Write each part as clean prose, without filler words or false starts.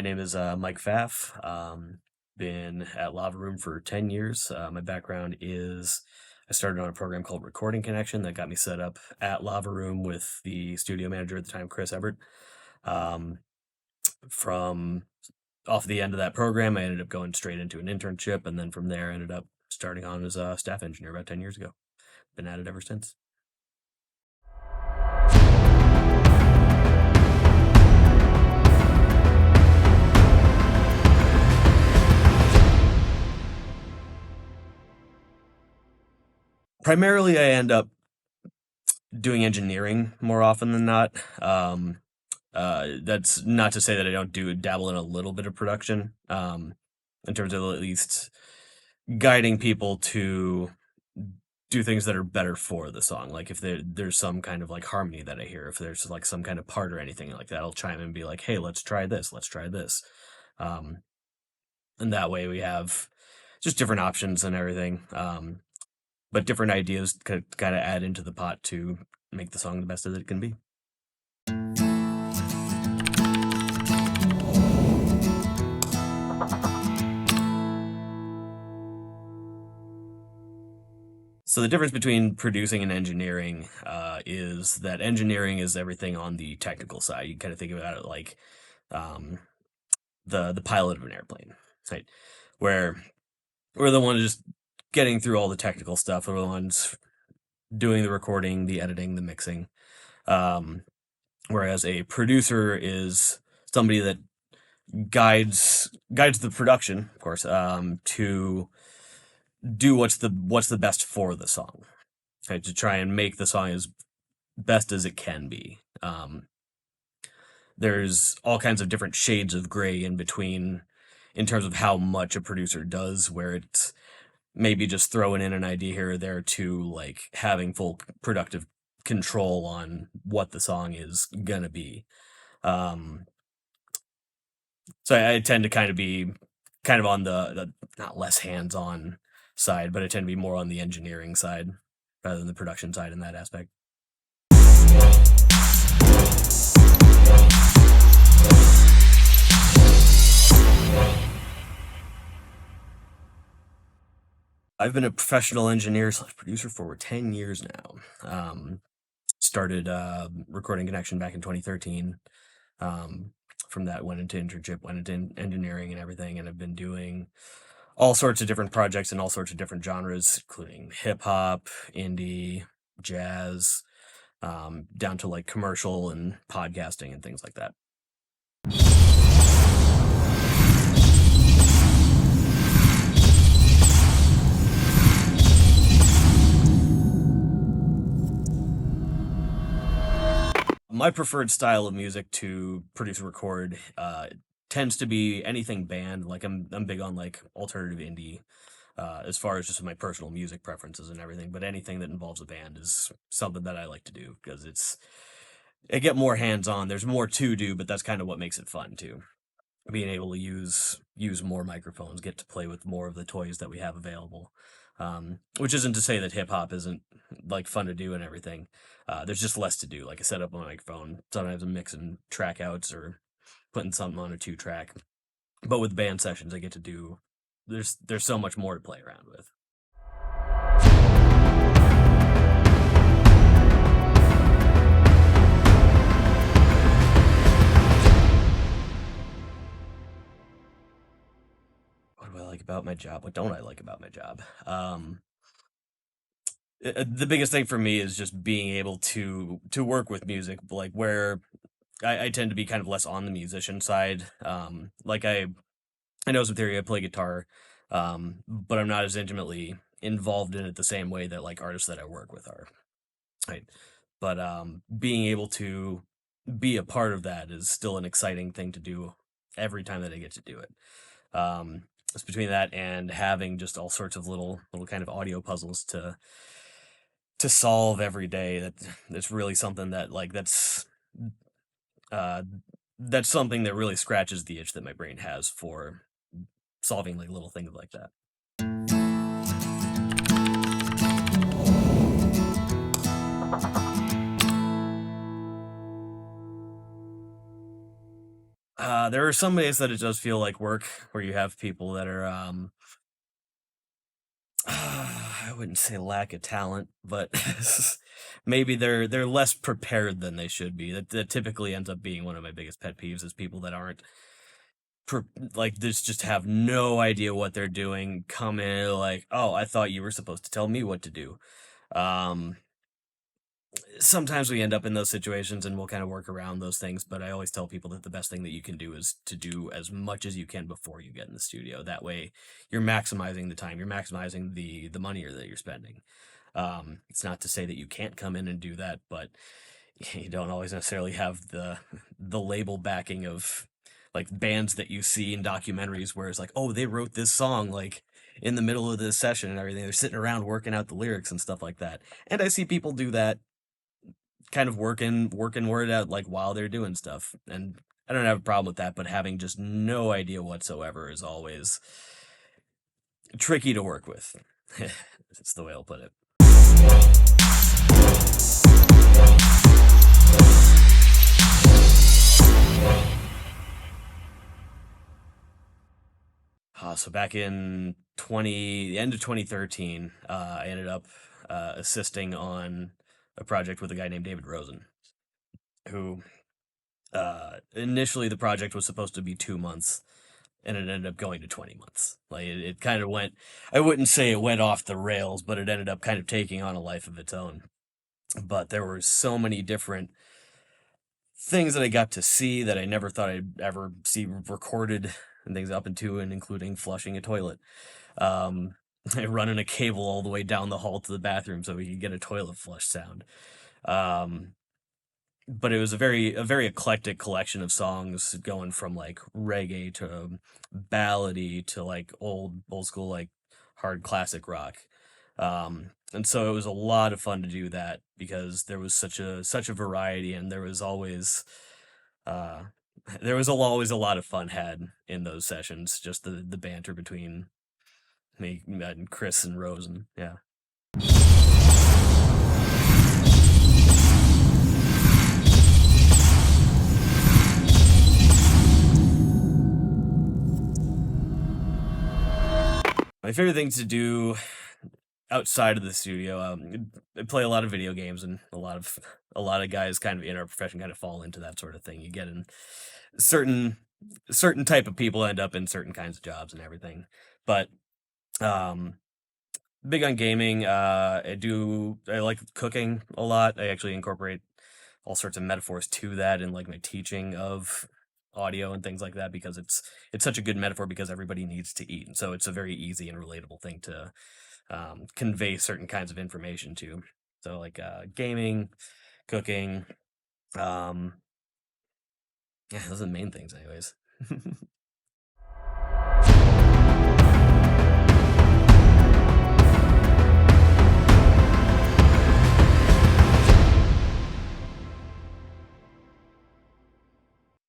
My name is Mike Pfaff. Been at Lava Room for 10 years. My background is I started on a program called Recording Connection that got me set up at Lava Room with the studio manager at the time, Chris Everett. Um, from off the end of that program, I ended up going straight into an internship, and then from there, I ended up starting on as a staff engineer about 10 years ago. Been at it ever since. Primarily, I end up doing engineering more often than not. That's not to say that I don't dabble in a little bit of production, in terms of at least guiding people to do things that are better for the song. Like if there's some kind of like harmony that I hear, if there's like some kind of part or anything like that, I'll chime in and be like, "Hey, let's try this. Let's try this." Um, and that way we have just different options and everything. But different ideas could kind of add into the pot to make the song the best that it can be. So the difference between producing and engineering is that engineering is everything on the technical side. You kind of think about it like um, the pilot of an airplane, right? Where we're the ones just getting through all the technical stuff. We're the ones doing the recording, the editing, the mixing. Whereas a producer is somebody that guides the production, of course, to do what's the best for the song, right? To try and make the song as best as it can be. There's all kinds of different shades of gray in between in terms of how much a producer does, where it's maybe just throwing in an idea here or there to like having full productive control on what the song is gonna be. So I tend to kind of be kind of on the not less hands-on side, but I tend to be more on the engineering side rather than the production side in that aspect. I've been a professional engineer slash producer for over 10 years now. Started Recording Connection back in 2013. From that, went into internship, went into engineering and everything, and I've been doing all sorts of different projects in all sorts of different genres, including hip hop, indie, jazz, down to like commercial and podcasting and things like that. My preferred style of music to produce and record tends to be anything band. Like I'm big on like alternative indie, as far as just my personal music preferences and everything. But anything that involves a band is something that I like to do because I get more hands on. There's more to do, but that's kind of what makes it fun too. Being able to use more microphones, get to play with more of the toys that we have available. Which isn't to say that hip hop isn't like fun to do and everything. There's just less to do. Like I set up a microphone. Sometimes I'm mixing track outs or putting something on a 2-track. But with band sessions, I get to do. There's so much more to play around with. What do I like about my job? What don't I like about my job? The biggest thing for me is just being able to work with music, like where I tend to be kind of less on the musician side. Like I know some theory, I play guitar, but I'm not as intimately involved in it the same way that like artists that I work with are. Right. But being able to be a part of that is still an exciting thing to do every time that I get to do it. It's between that and having just all sorts of little kind of audio puzzles to solve every day. That's really something that like that's something that really scratches the itch that my brain has for solving like little things like that. There are some days that it does feel like work, where you have people that are, I wouldn't say lack of talent, but maybe they're less prepared than they should be. That typically ends up being one of my biggest pet peeves is people that aren't pre- like this, just have no idea what they're doing. Come in like, oh, I thought you were supposed to tell me what to do. Um, Sometimes we end up in those situations and we'll kind of work around those things, but I always tell people that the best thing that you can do is to do as much as you can before you get in the studio. That way you're maximizing the time, you're maximizing the money that you're spending. It's not to say that you can't come in and do that, but you don't always necessarily have the label backing of like bands that you see in documentaries where it's like, oh, they wrote this song like in the middle of this session and everything. They're sitting around working out the lyrics and stuff like that. And I see people do that, kind of working word out like while they're doing stuff. And I don't have a problem with that, but having just no idea whatsoever is always tricky to work with. That's the way I'll put it. So back in the end of 2013, I ended up assisting on a project with a guy named David Rosen, who initially the project was supposed to be 2 months, and it ended up going to 20 months. Like it kind of went, I wouldn't say it went off the rails, but it ended up kind of taking on a life of its own. But there were so many different things that I got to see that I never thought I'd ever see recorded, and things up into and including flushing a toilet. Um, Running a cable all the way down the hall to the bathroom so we could get a toilet flush sound. Um, but it was a very eclectic collection of songs, going from like reggae to ballady to like old school like hard classic rock. And so it was a lot of fun to do that because there was such a variety, and uh always a lot of fun had in those sessions, just the banter between me and Chris and Rose. And yeah. My favorite thing to do outside of the studio, I play a lot of video games, and a lot of guys kind of in our profession kind of fall into that sort of thing. You get in certain certain type of people end up in certain kinds of jobs and everything. But um big on gaming. I like cooking a lot. I actually incorporate all sorts of metaphors to that in like my teaching of audio and things like that, because it's such a good metaphor because everybody needs to eat. And so it's a very easy and relatable thing to convey certain kinds of information to. So like gaming, cooking, um, yeah, those are the main things, anyways.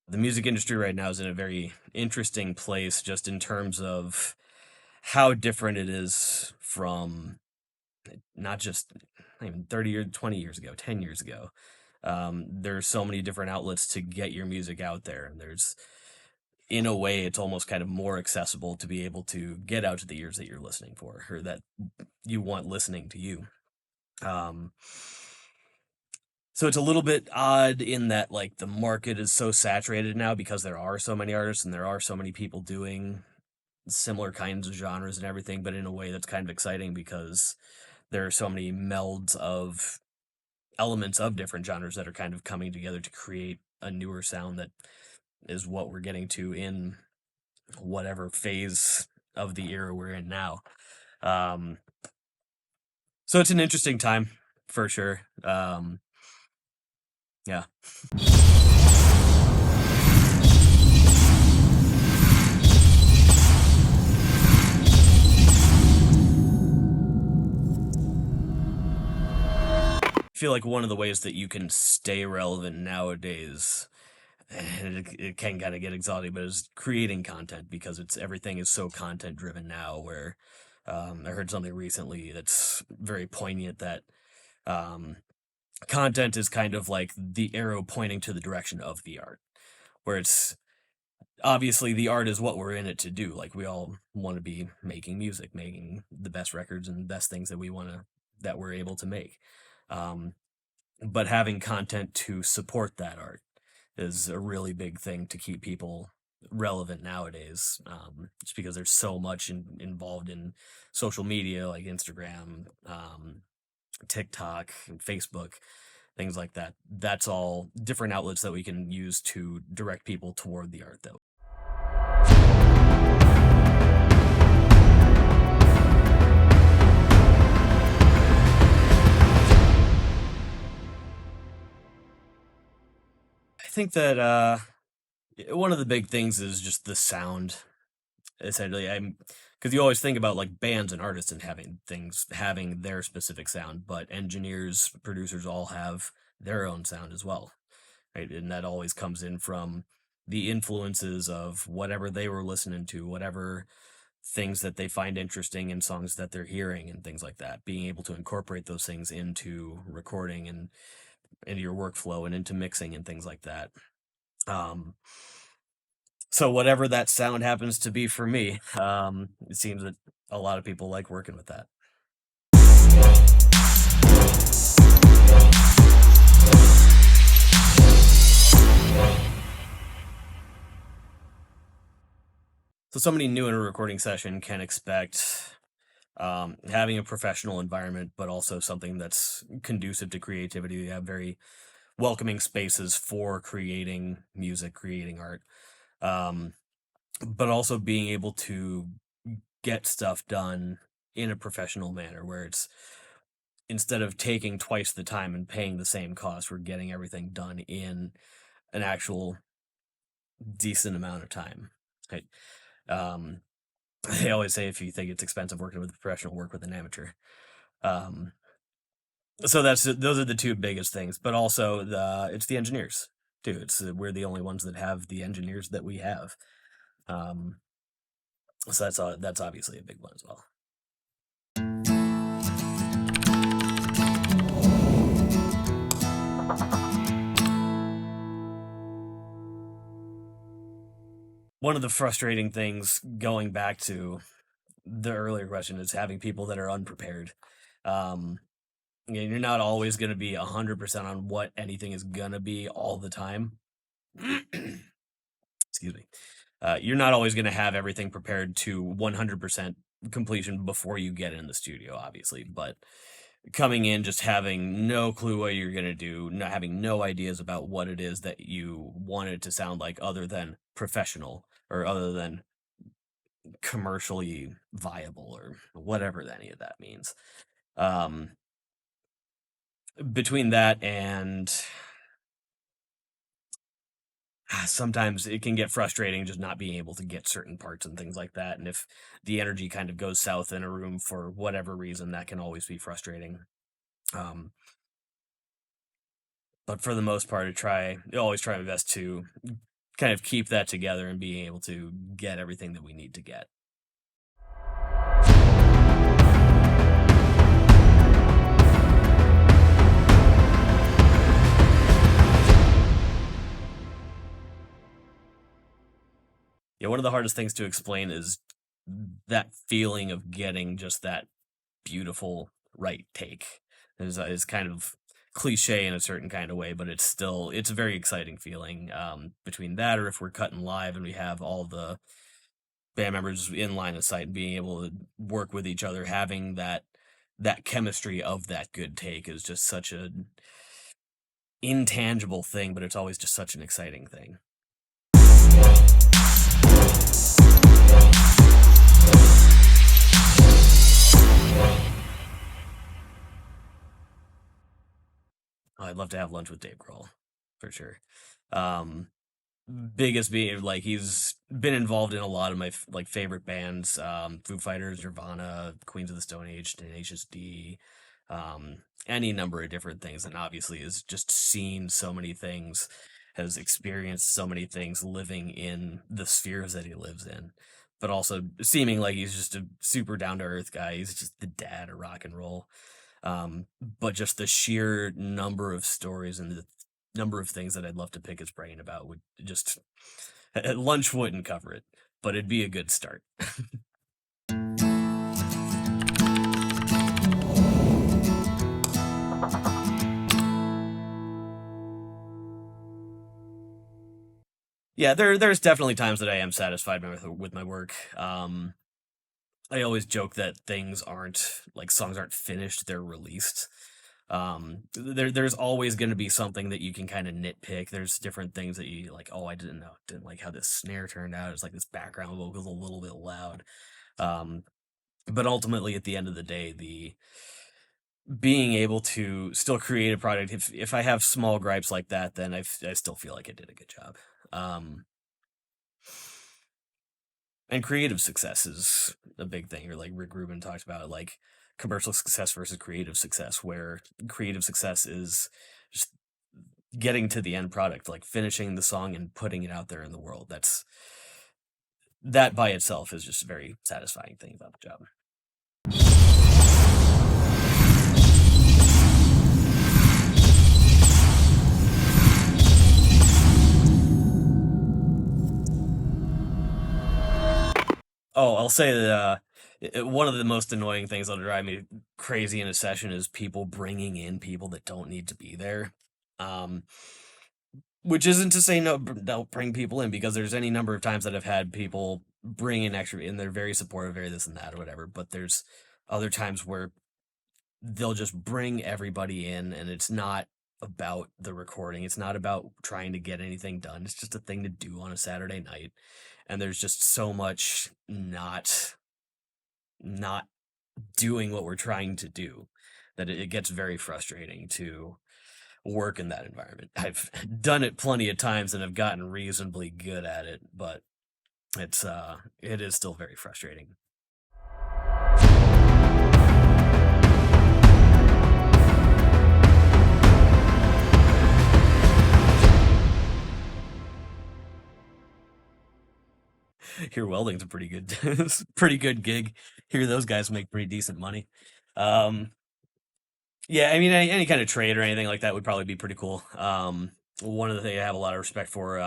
The music industry right now is in a very interesting place, just in terms of how different it is from not just, not even 30 or 20 years ago, 10 years ago. There's so many different outlets to get your music out there, and there's, in a way, it's almost kind of more accessible to be able to get out to the ears that you're listening for, or that you want listening to you. Um, so it's a little bit odd in that like the market is so saturated now because there are so many artists and there are so many people doing similar kinds of genres and everything, but in a way that's kind of exciting because there are so many melds of elements of different genres that are kind of coming together to create a newer sound that is what we're getting to in whatever phase of the era we're in now. Um, so it's an interesting time for sure. Yeah. I feel like one of the ways that you can stay relevant nowadays, and it can kind of get exhausting, but is creating content, because everything is so content driven now. Where I heard something recently that's very poignant, that um, content is kind of like the arrow pointing to the direction of the art, where it's obviously the art is what we're in it to do. Like we all want to be making music, making the best records and best things that we're able to make. Um, but having content to support that art is a really big thing to keep people relevant nowadays. Just because there's so much involved in social media like Instagram, TikTok, and Facebook, things like that. That's all different outlets that we can use to direct people toward the art, though. I think that one of the big things is just the sound. Essentially, I'm because you always think about like bands and artists and having their specific sound, but engineers, producers all have their own sound as well, right? And that always comes in from the influences of whatever they were listening to, whatever things that they find interesting in songs that they're hearing and things like that. Being able to incorporate those things into recording and into your workflow and into mixing and things like that. Um, so whatever that sound happens to be for me, it seems that a lot of people like working with that. So somebody new in a recording session can expect having a professional environment, but also something that's conducive to creativity. You have very welcoming spaces for creating music, creating art, um, but also being able to get stuff done in a professional manner where it's instead of taking twice the time and paying the same cost, we're getting everything done in an actual decent amount of time. Right? Um, they always say if you think it's expensive working with a professional, work with an amateur. Um, so those are the two biggest things, but also it's the engineers too. It's we're the only ones that have the engineers that we have. Um, so that's obviously a big one as well. One of the frustrating things going back to the earlier question is having people that are unprepared. Um, you're not always going to be 100% on what anything is going to be all the time. Excuse me. You're not always going to have everything prepared to 100% completion before you get in the studio, obviously. But coming in just having no clue what you're going to do, not having no ideas about what it is that you want it to sound like other than professional or other than commercially viable or whatever any of that means. Between that and sometimes it can get frustrating just not being able to get certain parts and things like that. And if the energy kind of goes south in a room for whatever reason, that can always be frustrating. But for the most part, I always try my best to kind of keep that together and being able to get everything that we need to get. Yeah, one of the hardest things to explain is that feeling of getting just that beautiful right take. Is kind of cliche in a certain kind of way, but it's a very exciting feeling. Between that, or if we're cutting live and we have all the band members in line of sight and being able to work with each other, having that chemistry of that good take is just such an intangible thing, but it's always just such an exciting thing. I'd love to have lunch with Dave Grohl, for sure. Um, Biggest being like he's been involved in a lot of my like favorite bands, Foo Fighters, Nirvana, Queens of the Stone Age, Tenacious D, any number of different things, and obviously has just seen so many things, has experienced so many things living in the spheres that he lives in, but also seeming like he's just a super down to earth guy. He's just the dad of rock and roll. But just the sheer number of stories and the number of things that I'd love to pick his brain about would just Lunch wouldn't cover it, but it'd be a good start. Yeah, there's definitely times that I am satisfied with my work. I always joke that things aren't like songs aren't finished; they're released. There's always going to be something that you can kind of nitpick. There's different things that you like. Oh, I didn't like how this snare turned out. It's like this background vocal's a little bit loud. Um, but ultimately, at the end of the day, the being able to still create a product. If I have small gripes like that, then I still feel like I did a good job. Um, and creative success is a big thing. Or like Rick Rubin talks about, like commercial success versus creative success, where creative success is just getting to the end product, like finishing the song and putting it out there in the world. That by itself is just a very satisfying thing about the job. Oh, I'll say that one of the most annoying things that'll drive me crazy in a session is people bringing in people that don't need to be there. Um, which isn't to say no, don't bring people in, because there's any number of times that I've had people bring in extra, and they're very supportive, very this and that or whatever. But there's other times where they'll just bring everybody in, and it's not about the recording. It's not about trying to get anything done. It's just a thing to do on a Saturday night. And there's just so much not doing what we're trying to do that it gets very frustrating to work in that environment. I've done it plenty of times and have gotten reasonably good at it, but it is still very frustrating. Here welding's a pretty good pretty good gig. Here those guys make pretty decent money. Um yeah, I mean any kind of trade or anything like that would probably be pretty cool. One of the things I have a lot of respect for,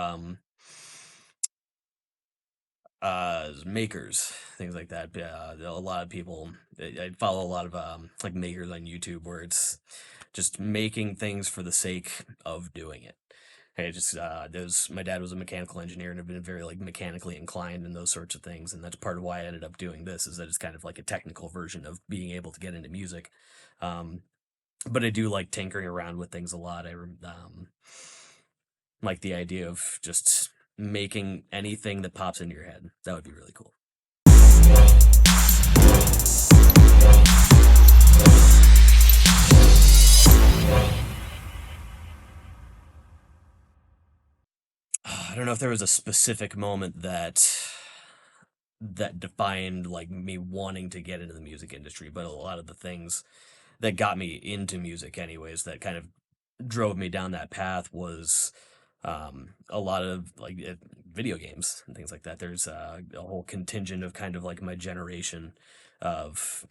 makers, things like that. A lot of people, I follow a lot of like makers on YouTube, where it's just making things for the sake of doing it. Hey, just there's my dad was a mechanical engineer and have been very like mechanically inclined in those sorts of things, and that's part of why I ended up doing this, is that it's kind of like a technical version of being able to get into music. Um, but I do like tinkering around with things a lot. Like the idea of just making anything that pops into your head. That would be really cool. I don't know if there was a specific moment that defined like me wanting to get into the music industry, but a lot of the things that got me into music anyways, that kind of drove me down that path, was a lot of like video games and things like that. There's a whole contingent of kind of like my generation of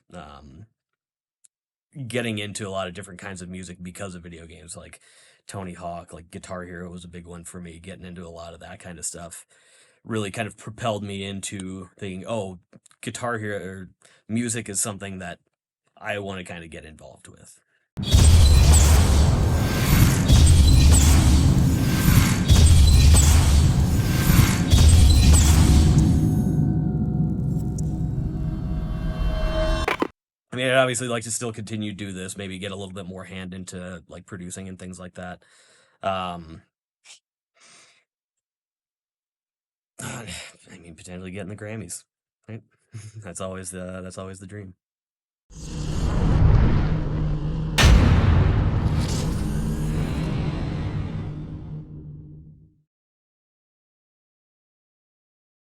getting into a lot of different kinds of music because of video games, like Tony Hawk, like Guitar Hero was a big one for me. Getting into a lot of that kind of stuff really kind of propelled me into thinking, oh, Guitar Hero or music is something that I want to kind of get involved with. I mean, I'd obviously like to still continue to do this, maybe get a little bit more hand into like producing and things like that. Um, I mean, potentially getting the Grammys, right? That's always the dream.